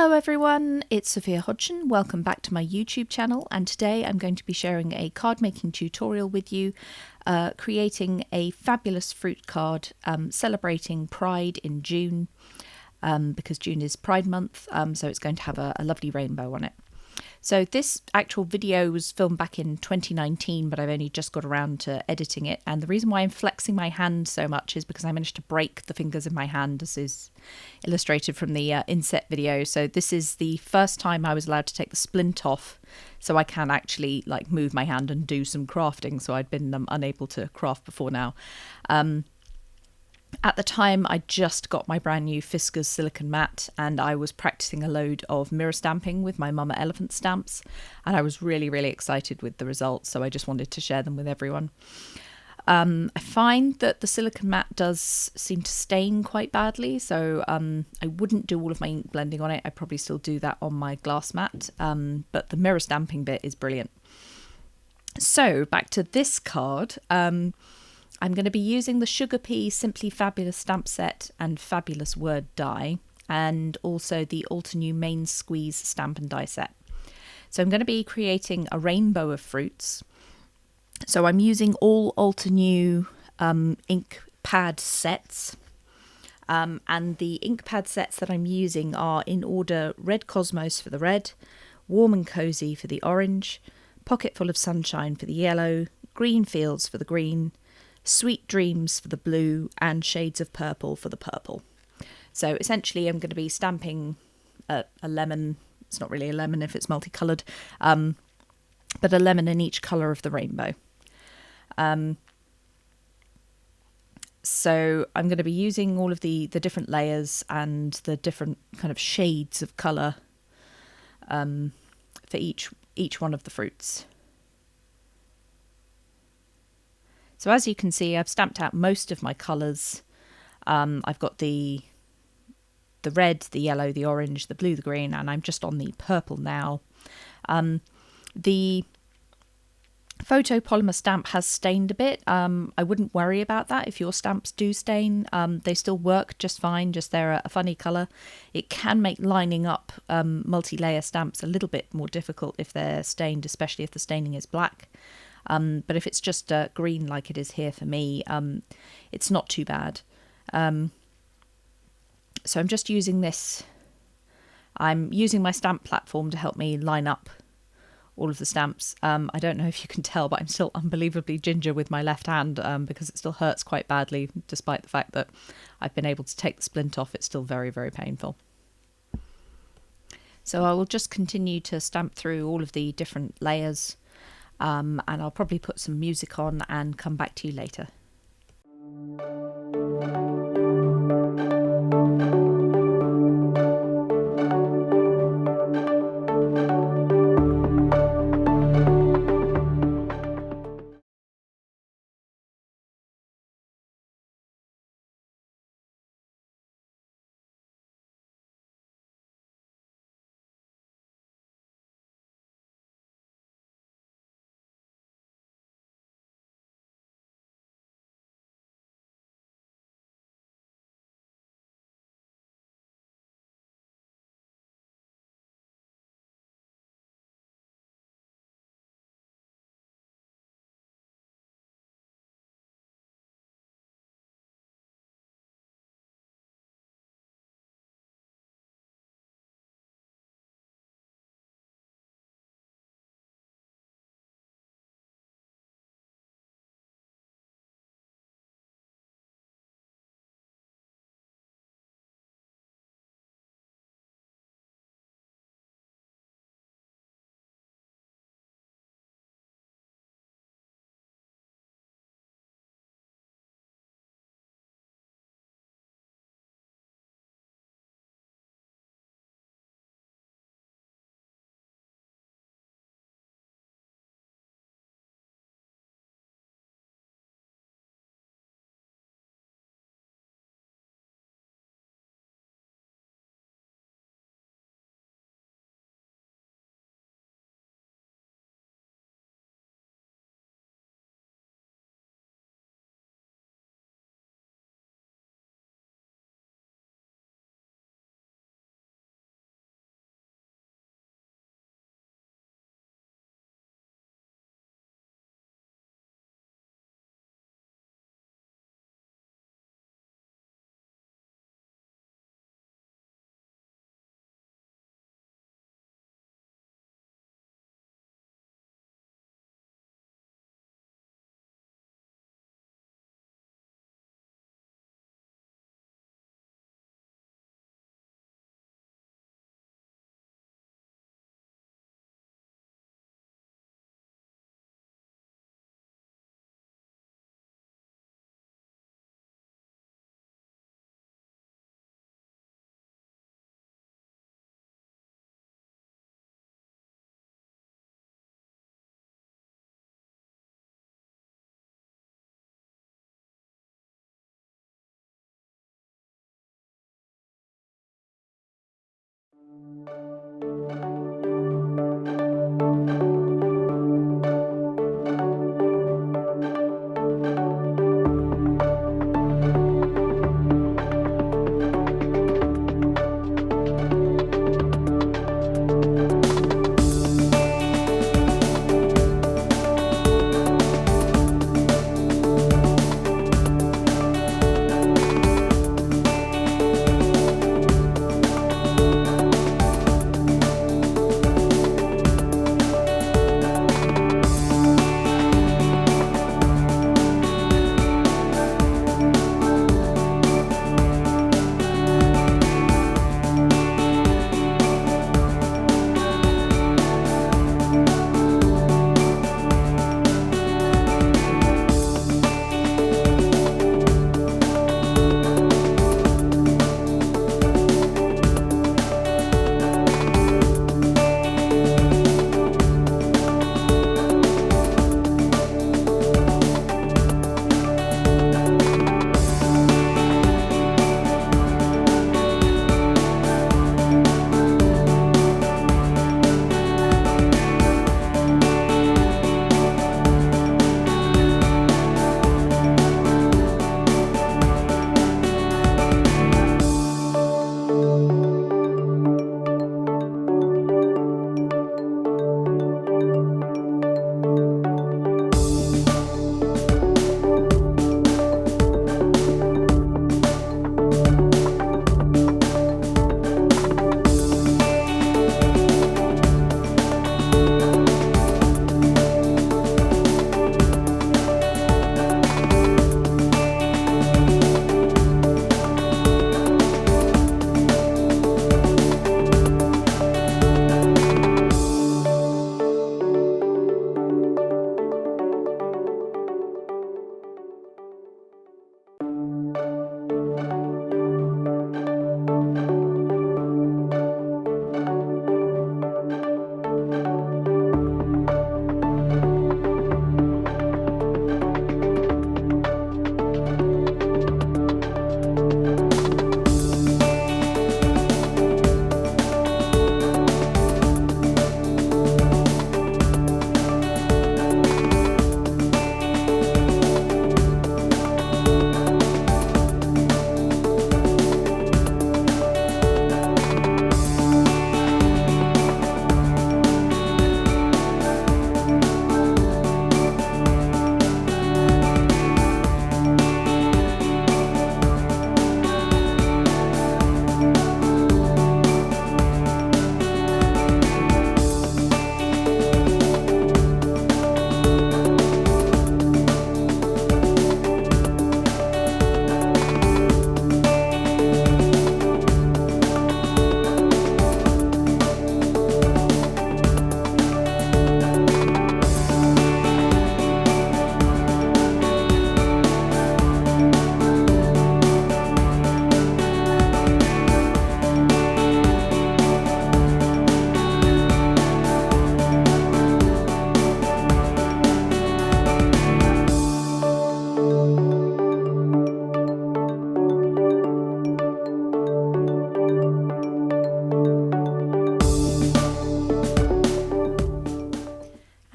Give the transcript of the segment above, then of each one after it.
Hello everyone, it's Sophia Hodgson. Welcome back to my YouTube channel, and today I'm going to be sharing a card making tutorial with you, creating a fabulous fruit card celebrating Pride in June, because June is Pride month, so it's going to have a lovely rainbow on it. So this actual video was filmed back in 2019, but I've only just got around to editing it. And the reason why I'm flexing my hand so much is because I managed to break the fingers in my hand, as is illustrated from the inset video. So this is the first time I was allowed to take the splint off, so I can actually like move my hand and do some crafting. So I'd been unable to craft before now. At the time, I just got my brand new Fiskars silicone mat, and I was practicing a load of mirror stamping with my Mama Elephant stamps, and I was really excited with the results, so I just wanted to share them with everyone. I find that the silicone mat does seem to stain quite badly, so I wouldn't do all of my ink blending on it. I probably still do that on my glass mat, but the mirror stamping bit is brilliant. So back to this card. I'm going to be using the Sugar Pea Simply Fabulous stamp set and Fabulous Word die, and also the Altenew Main Squeeze stamp and die set. So I'm going to be creating a rainbow of fruits. So I'm using all Altenew ink pad sets, and the ink pad sets that I'm using are in order: Red Cosmos for the red, Warm and Cozy for the orange, Pocketful of Sunshine for the yellow, Green Fields for the green, Sweet Dreams for the blue, and Shades of Purple for the purple. So essentially I'm going to be stamping a lemon. It's not really a lemon if it's multicoloured, but a lemon in each colour of the rainbow. So I'm going to be using all of the different layers and the different kind of shades of colour for each one of the fruits. So as you can see, I've stamped out most of my colours. I've got the red, the yellow, the orange, the blue, the green, and I'm just on the purple now. The photopolymer stamp has stained a bit. I wouldn't worry about that if your stamps do stain. They still work just fine, just they're a funny colour. It can make lining up multi-layer stamps a little bit more difficult if they're stained, especially if the staining is black. But if it's just green like it is here for me, it's not too bad. So I'm just using this. I'm using my stamp platform to help me line up all of the stamps. I don't know if you can tell, but I'm still unbelievably ginger with my left hand because it still hurts quite badly, despite the fact that I've been able to take the splint off. It's still very painful. So I will just continue to stamp through all of the different layers. And I'll probably put some music on and come back to you later.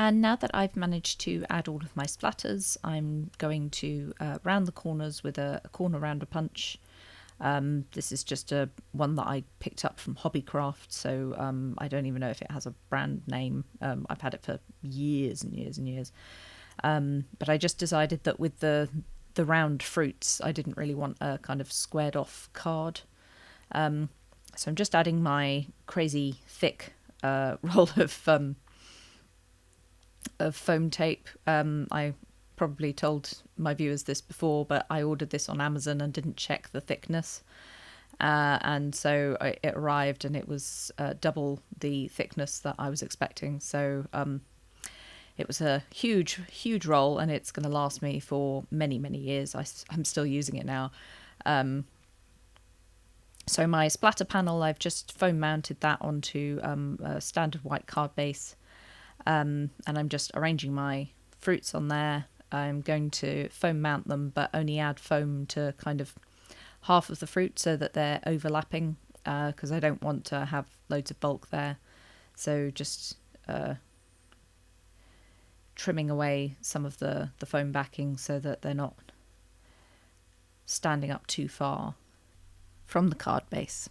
And now that I've managed to add all of my splatters, I'm going to round the corners with a corner rounder punch. This is just one that I picked up from Hobbycraft, so I don't even know if it has a brand name. I've had it for years and years and years. But I just decided that with the round fruits, I didn't really want a kind of squared off card. So I'm just adding my crazy thick roll of foam tape. I probably told my viewers this before, but I ordered this on Amazon and didn't check the thickness. And so it arrived and it was double the thickness that I was expecting. So it was a huge, huge roll, and it's going to last me for many, many years. I'm still using it now. So my splatter panel, I've just foam mounted that onto a standard white card base. And I'm just arranging my fruits on there. I'm going to foam mount them, but only add foam to kind of half of the fruit so that they're overlapping, because I don't want to have loads of bulk there. So just trimming away some of the foam backing so that they're not standing up too far from the card base.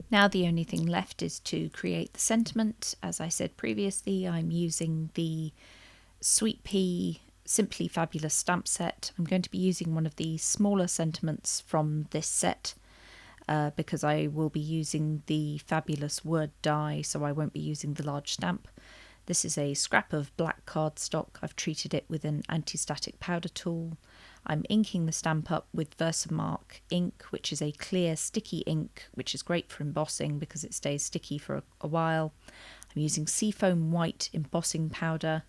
Now the only thing left is to create the sentiment. As I said previously, I'm using the Sweet Pea Simply Fabulous stamp set. I'm going to be using one of the smaller sentiments from this set because I will be using the Fabulous word die, so I won't be using the large stamp. This is a scrap of black cardstock. I've treated it with an anti-static powder tool. I'm inking the stamp up with Versamark ink, which is a clear sticky ink, which is great for embossing because it stays sticky for a while. I'm using Seafoam white embossing powder,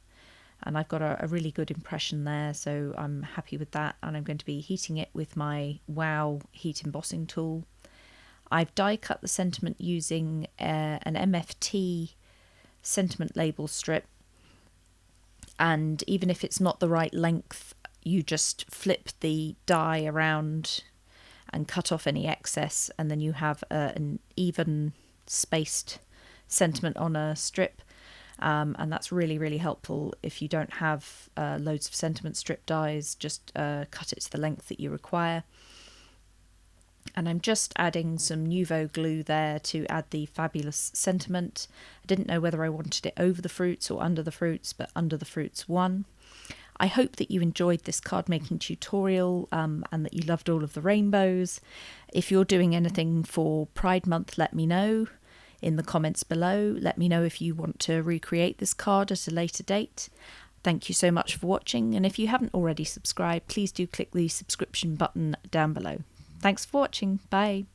and I've got a really good impression there, so I'm happy with that. And I'm going to be heating it with my Wow heat embossing tool. I've die cut the sentiment using an MFT sentiment label strip, and even if it's not the right length, you just flip the die around and cut off any excess, and then you have an even spaced sentiment on a strip. And that's really, really helpful if you don't have loads of sentiment strip dies. Just cut it to the length that you require. And I'm just adding some Nuvo glue there to add the fabulous sentiment. I didn't know whether I wanted it over the fruits or under the fruits, but under the fruits won. I hope that you enjoyed this card making tutorial and that you loved all of the rainbows. If you're doing anything for Pride Month, let me know in the comments below. Let me know if you want to recreate this card at a later date. Thank you so much for watching, and if you haven't already subscribed, please do click the subscription button down below. Thanks for watching. Bye.